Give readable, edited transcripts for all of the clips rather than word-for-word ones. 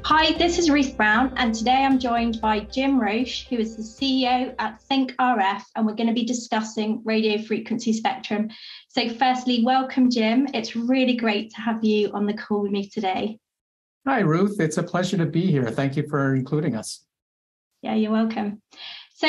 Hi, this is Ruth Brown, and today I'm joined by Jim Roche, who is the CEO at ThinkRF, and we're going to be discussing radio frequency spectrum. So firstly, welcome, Jim. It's really great to have you on the call with me today. Hi, Ruth. It's a pleasure to be here. Thank you for including us. Yeah, you're welcome. So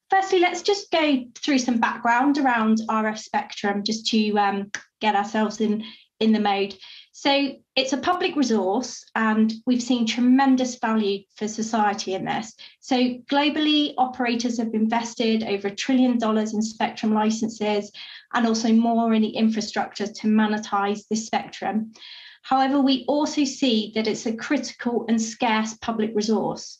firstly, let's just go through some background around RF spectrum just to get ourselves in the mode. So it's a public resource and we've seen tremendous value for society in this. So globally, operators have invested over $1 trillion in spectrum licenses and also more in the infrastructure to monetize this spectrum. However, we also see that it's a critical and scarce public resource.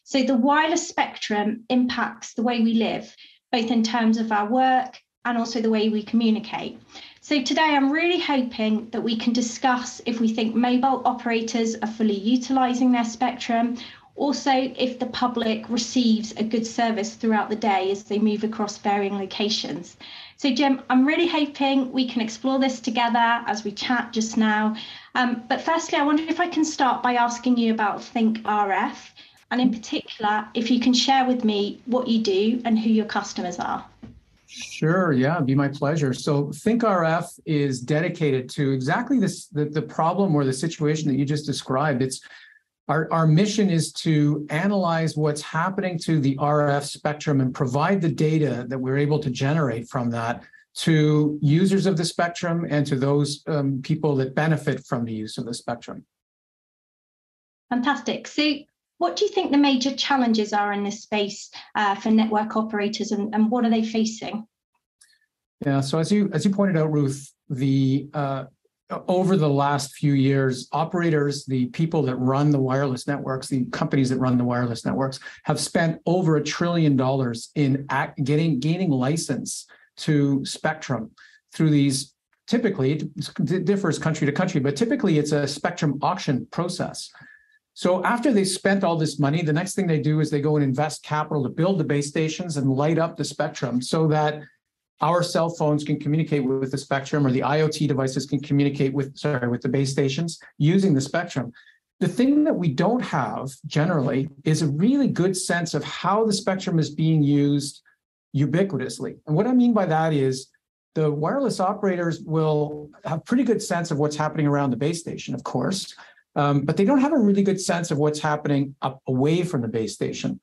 So the wireless spectrum impacts the way we live, both in terms of our work and also the way we communicate. So today I'm really hoping that we can discuss if we think mobile operators are fully utilising their spectrum, also if the public receives a good service throughout the day as they move across varying locations. So Jim, I'm really hoping we can explore this together as we chat just now. But firstly, I wonder if I can start by asking you about ThinkRF, and in particular, if you can share with me what you do and who your customers are. Sure, yeah, it'd be my pleasure. So ThinkRF is dedicated to exactly this, the problem or the situation that you just described. It's our mission is to analyze what's happening to the RF spectrum and provide the data that we're able to generate from that to users of the spectrum and to those people that benefit from the use of the spectrum. Fantastic. So what do you think the major challenges are in this space for network operators, and what are they facing? Yeah, so as you pointed out, Ruth, over the last few years, operators, the people that run the wireless networks, the companies that run the wireless networks, have spent over $1 trillion in gaining license to spectrum through these. Typically, it differs country to country, but typically it's a spectrum auction process. So after they spent all this money, the next thing they do is they go and invest capital to build the base stations and light up the spectrum so that our cell phones can communicate with the spectrum, or the IoT devices can communicate with the base stations using the spectrum. The thing that we don't have generally is a really good sense of how the spectrum is being used ubiquitously. And what I mean by that is the wireless operators will have pretty good sense of what's happening around the base station, of course, but they don't have a really good sense of what's happening up away from the base station.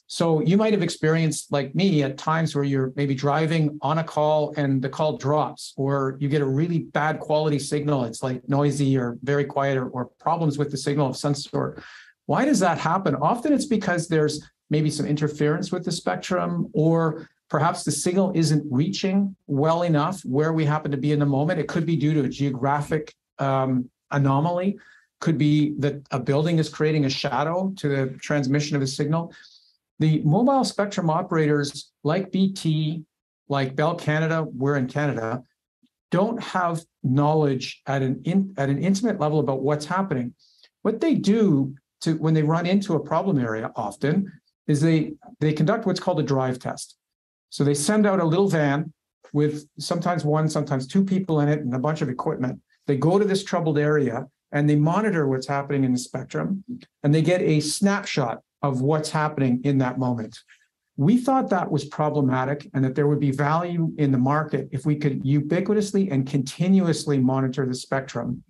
So you might have experienced, like me, at times where you're maybe driving on a call and the call drops, or you get a really bad quality signal. It's like noisy or very quiet, or problems with the signal of some sort. Why does that happen? Often it's because there's maybe some interference with the spectrum, or perhaps the signal isn't reaching well enough where we happen to be in the moment. It could be due to a geographic anomaly. Could be that a building is creating a shadow to the transmission of a signal. The mobile spectrum operators, like BT, like Bell Canada, we're in Canada, don't have knowledge at an intimate level about what's happening. What they do when they run into a problem area often is they conduct what's called a drive test. So they send out a little van with sometimes one, sometimes two people in it and a bunch of equipment. They go to this troubled area and they monitor what's happening in the spectrum, and they get a snapshot of what's happening in that moment. We thought that was problematic and that there would be value in the market if we could ubiquitously and continuously monitor the spectrum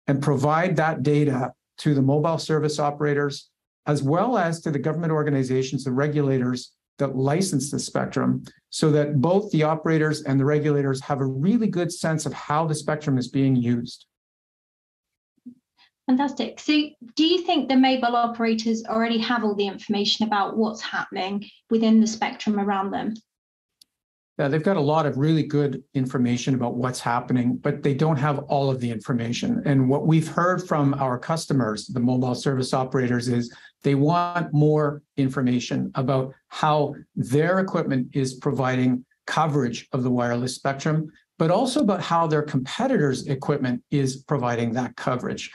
and provide that data to the mobile service operators, as well as to the government organizations, the regulators that license the spectrum, so that both the operators and the regulators have a really good sense of how the spectrum is being used. Fantastic. So do you think the mobile operators already have all the information about what's happening within the spectrum around them? Yeah, they've got a lot of really good information about what's happening, but they don't have all of the information. And what we've heard from our customers, the mobile service operators, is they want more information about how their equipment is providing coverage of the wireless spectrum, but also about how their competitors' equipment is providing that coverage.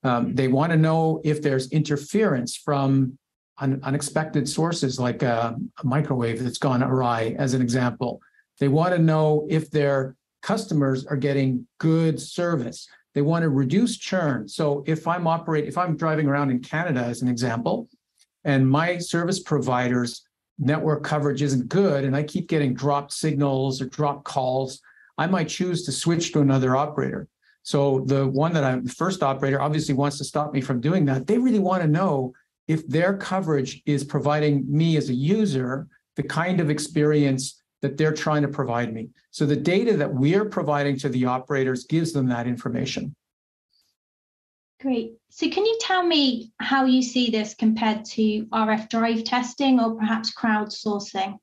They want to know if there's interference from unexpected sources, like a microwave that's gone awry, as an example. They want to know if their customers are getting good service. They want to reduce churn. So if I'm driving around in Canada, as an example, and my service provider's network coverage isn't good, and I keep getting dropped signals or dropped calls, I might choose to switch to another operator. So the first operator obviously wants to stop me from doing that. They really want to know if their coverage is providing me as a user the kind of experience that they're trying to provide me. So the data that we're providing to the operators gives them that information. Great. So can you tell me how you see this compared to RF drive testing or perhaps crowdsourcing?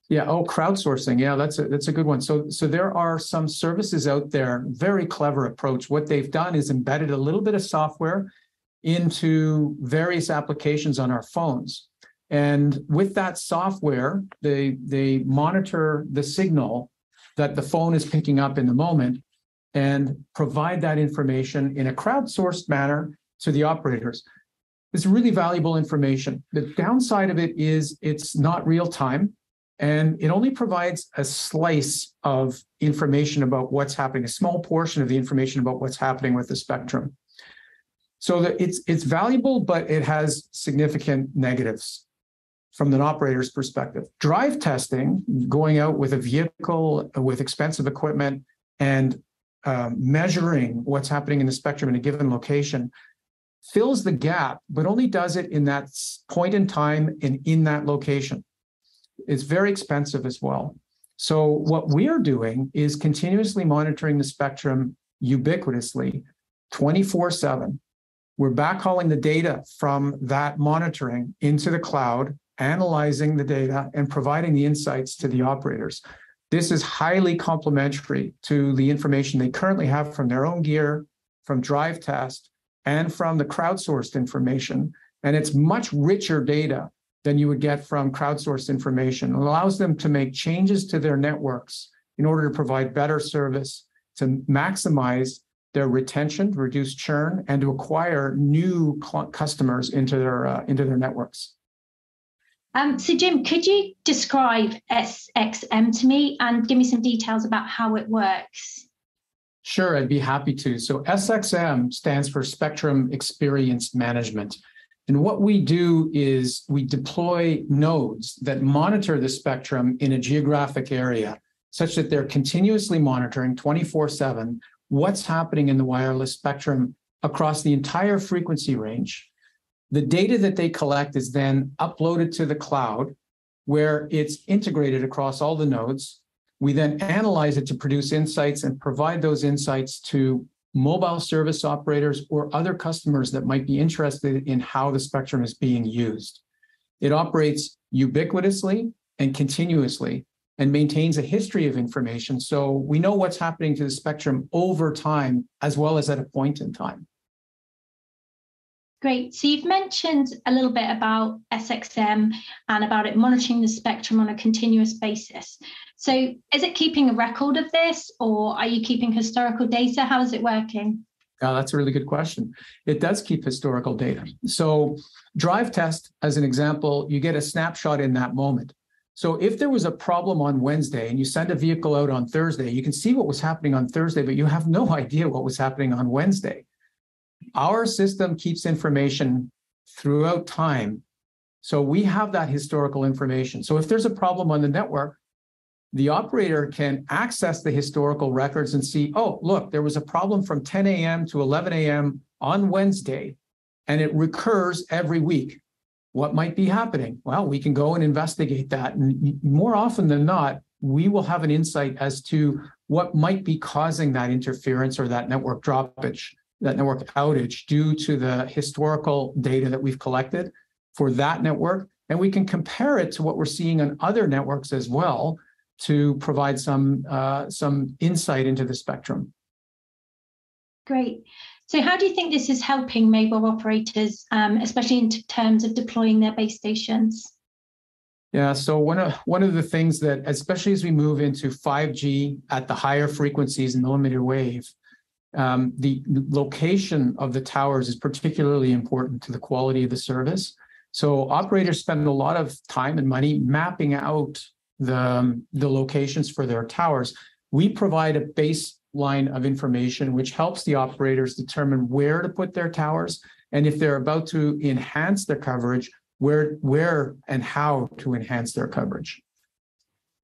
Yeah. Oh, crowdsourcing. Yeah, that's a good one. So there are some services out there, very clever approach. What they've done is embedded a little bit of software into various applications on our phones. And with that software, they monitor the signal that the phone is picking up in the moment and provide that information in a crowdsourced manner to the operators. It's really valuable information. The downside of it is it's not real time, and it only provides a slice of information about what's happening, a small portion of the information about what's happening with the spectrum. So that it's valuable, but it has significant negatives from an operator's perspective. Drive testing, going out with a vehicle with expensive equipment and measuring what's happening in the spectrum in a given location, fills the gap, but only does it in that point in time and in that location. It's very expensive as well. So what we're doing is continuously monitoring the spectrum ubiquitously, 24/7. We're backhauling the data from that monitoring into the cloud, analyzing the data, and providing the insights to the operators. This is highly complementary to the information they currently have from their own gear, from drive test, and from the crowdsourced information. And it's much richer data than you would get from crowdsourced information. It allows them to make changes to their networks in order to provide better service, to maximize their retention, to reduce churn, and to acquire new customers into their networks. So Jim, could you describe SXM to me and give me some details about how it works? Sure, I'd be happy to. So SXM stands for Spectrum Experience Management. And what we do is we deploy nodes that monitor the spectrum in a geographic area such that they're continuously monitoring 24/7 what's happening in the wireless spectrum across the entire frequency range. The data that they collect is then uploaded to the cloud, where it's integrated across all the nodes. We then analyze it to produce insights and provide those insights to mobile service operators or other customers that might be interested in how the spectrum is being used. It operates ubiquitously and continuously and maintains a history of information, so we know what's happening to the spectrum over time as well as at a point in time. Great. So you've mentioned a little bit about SXM and about it monitoring the spectrum on a continuous basis. So is it keeping a record of this, or are you keeping historical data? How is it working? That's a really good question. It does keep historical data. So drive test, as an example, you get a snapshot in that moment. So if there was a problem on Wednesday and you send a vehicle out on Thursday, you can see what was happening on Thursday, but you have no idea what was happening on Wednesday. Our system keeps information throughout time. So we have that historical information. So if there's a problem on the network, the operator can access the historical records and see, oh, look, there was a problem from 10 a.m. to 11 a.m. on Wednesday, and it recurs every week. What might be happening? Well, we can go and investigate that. And more often than not, we will have an insight as to what might be causing that interference or that network droppage, that network outage, due to the historical data that we've collected for that network. And we can compare it to what we're seeing on other networks as well to provide some insight into the spectrum. Great. So how do you think this is helping mobile operators, especially in terms of deploying their base stations? Yeah, so one of the things that, especially as we move into 5G at the higher frequencies in millimeter wave, the location of the towers is particularly important to the quality of the service. So operators spend a lot of time and money mapping out the locations for their towers. We provide a base line of information, which helps the operators determine where to put their towers, and if they're about to enhance their coverage, where and how to enhance their coverage.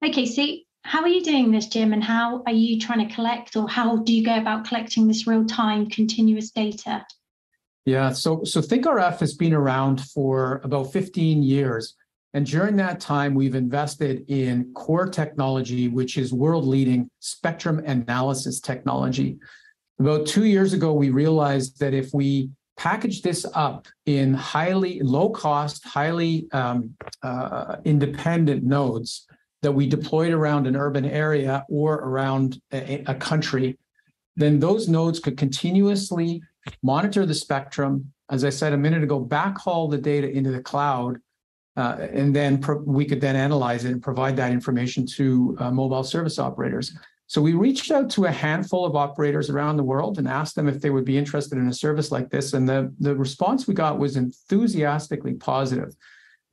Okay, so how are you doing this, Jim, and how are you trying to collect, or how do you go about collecting this real-time continuous data? Yeah, so ThinkRF has been around for about 15 years. And during that time, we've invested in core technology, which is world-leading spectrum analysis technology. About 2 years ago, we realized that if we package this up in highly low-cost, highly independent nodes that we deployed around an urban area or around a country, then those nodes could continuously monitor the spectrum, as I said a minute ago, backhaul the data into the cloud, and then we could then analyze it and provide that information to mobile service operators. So we reached out to a handful of operators around the world and asked them if they would be interested in a service like this. And the response we got was enthusiastically positive.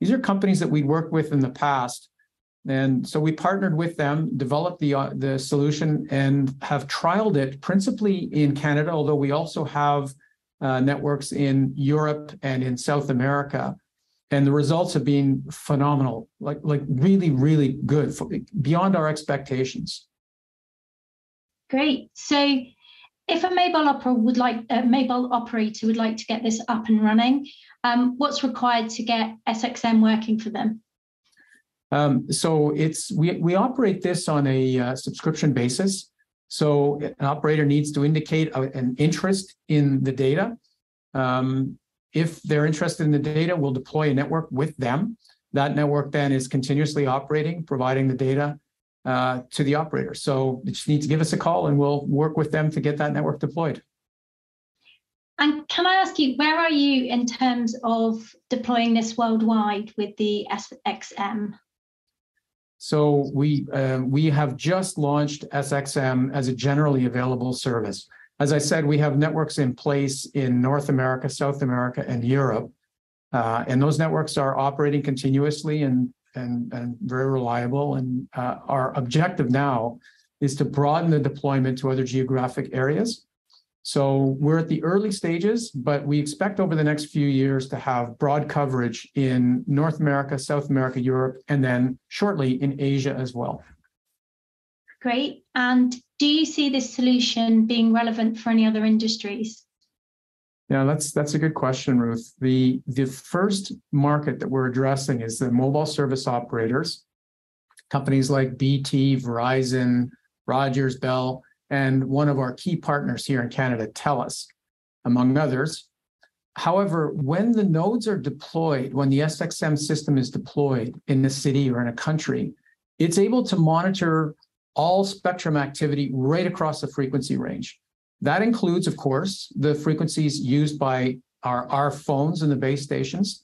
These are companies that we'd worked with in the past. And so we partnered with them, developed the solution, and have trialed it principally in Canada, although we also have networks in Europe and in South America. And the results have been phenomenal, like really, really good, beyond our expectations. Great. So if a mobile operator would like to get this up and running, what's required to get SXM working for them? So we operate this on a subscription basis. So an operator needs to indicate an interest in the data. If they're interested in the data, we'll deploy a network with them. That network then is continuously operating, providing the data to the operator. So they just need to give us a call and we'll work with them to get that network deployed. And can I ask you, where are you in terms of deploying this worldwide with the SXM? So we have just launched SXM as a generally available service. As I said, we have networks in place in North America, South America, and Europe. And those networks are operating continuously and very reliable. And our objective now is to broaden the deployment to other geographic areas. So we're at the early stages, but we expect over the next few years to have broad coverage in North America, South America, Europe, and then shortly in Asia as well. Great. And do you see this solution being relevant for any other industries? Yeah, that's a good question, Ruth. The first market that we're addressing is the mobile service operators, companies like BT, Verizon, Rogers, Bell, and one of our key partners here in Canada, TELUS, among others. However, when the nodes are deployed, when the SXM system is deployed in a city or in a country, it's able to monitor all spectrum activity right across the frequency range. That includes, of course, the frequencies used by our phones and the base stations,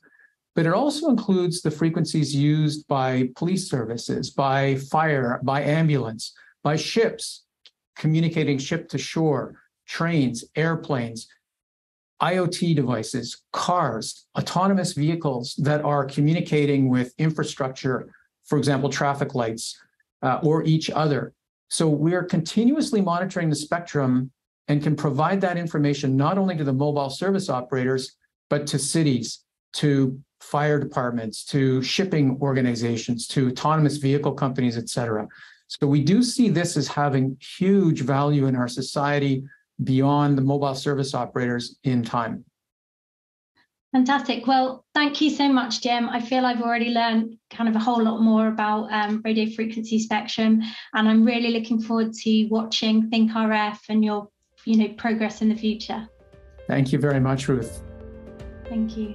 but it also includes the frequencies used by police services, by fire, by ambulance, by ships, communicating ship to shore, trains, airplanes, IoT devices, cars, autonomous vehicles that are communicating with infrastructure, for example, traffic lights, or each other. So we're continuously monitoring the spectrum and can provide that information not only to the mobile service operators, but to cities, to fire departments, to shipping organizations, to autonomous vehicle companies, et cetera. So we do see this as having huge value in our society beyond the mobile service operators in time. Fantastic. Well, thank you so much, Jim. I feel I've already learned kind of a whole lot more about radio frequency spectrum, and I'm really looking forward to watching ThinkRF and your progress in the future. Thank you very much, Ruth. Thank you.